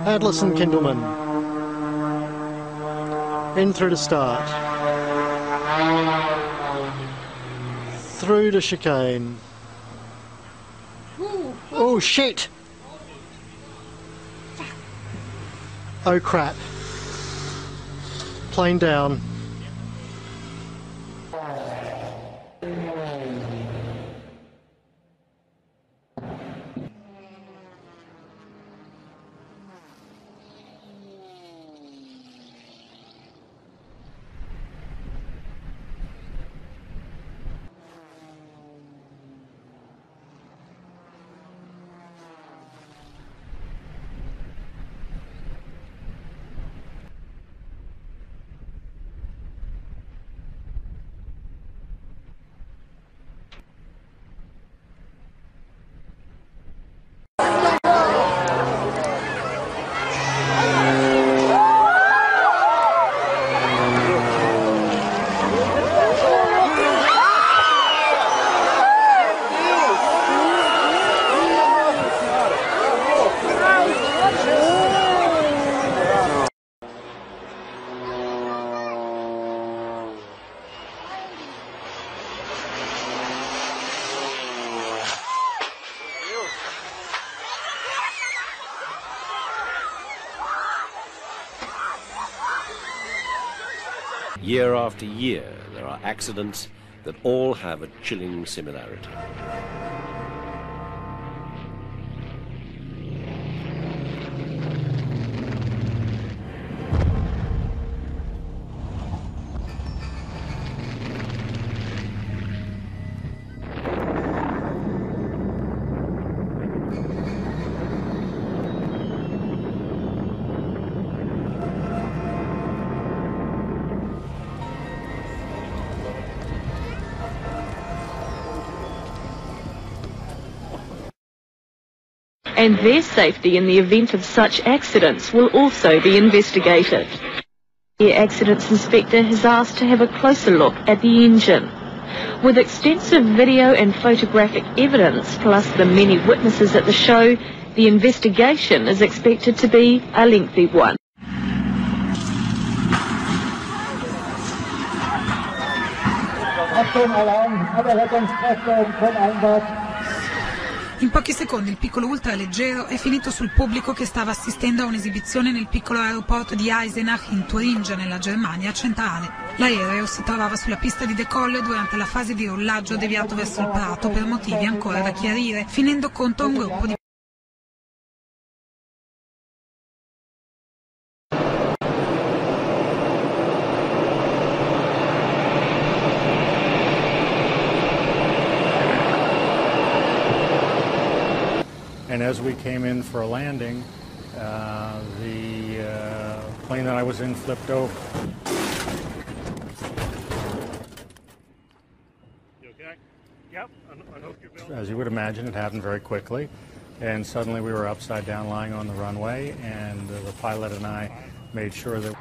Atlas and Kindleman. In through to start. Through to chicane. Oh shit! Oh crap. Plane down. Year after year, there are accidents that all have a chilling similarity. And their safety in the event of such accidents will also be investigated. The Accidents Inspector has asked to have a closer look at the engine. With extensive video and photographic evidence, plus the many witnesses at the show, the investigation is expected to be a lengthy one. In pochi secondi il piccolo ultraleggero è finito sul pubblico che stava assistendo a un'esibizione nel piccolo aeroporto di Eisenach in Turingia, nella Germania centrale. L'aereo si trovava sulla pista di decollo e durante la fase di rollaggio deviato verso il prato per motivi ancora da chiarire, finendo contro un gruppo di And as we came in for a landing, the plane that I was in flipped over. You okay? Yep. I hope you're feeling. As you would imagine, it happened very quickly. And suddenly we were upside down lying on the runway, and the pilot and I made sure that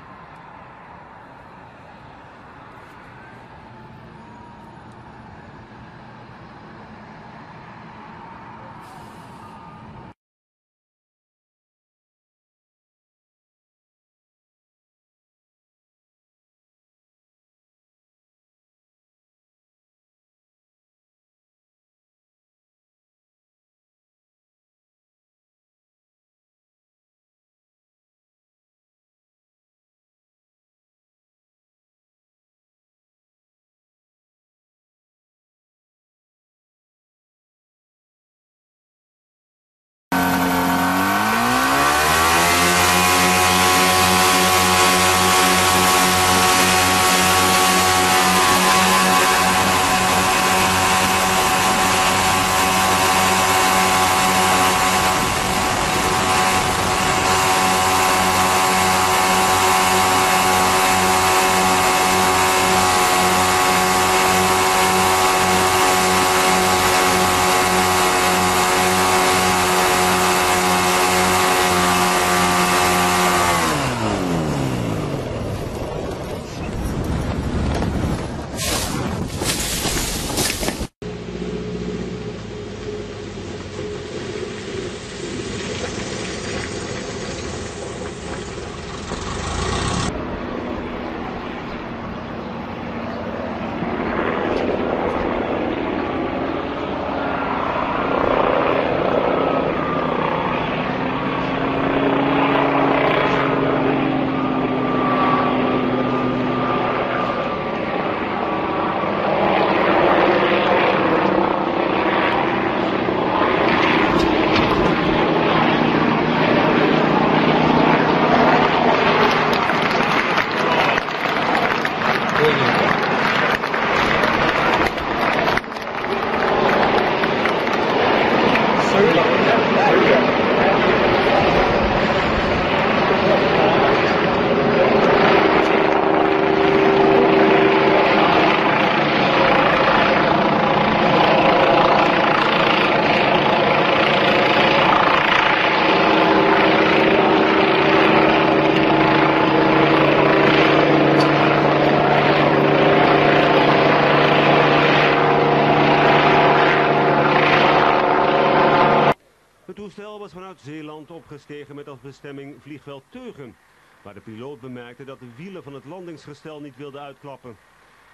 toestel was vanuit Zeeland opgestegen met als bestemming vliegveld Teugen, waar de piloot bemerkte dat de wielen van het landingsgestel niet wilden uitklappen.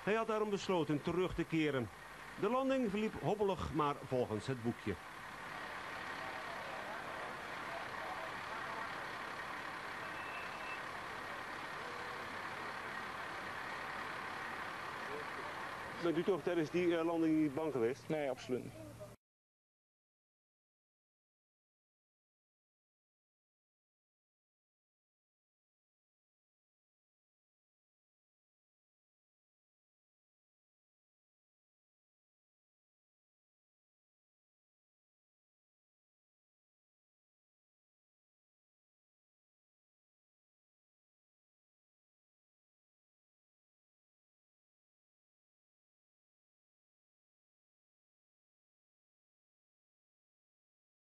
Hij had daarom besloten terug te keren. De landing verliep hobbelig, maar volgens het boekje. Bent u toch tijdens die landing niet bang geweest? Nee, absoluut niet.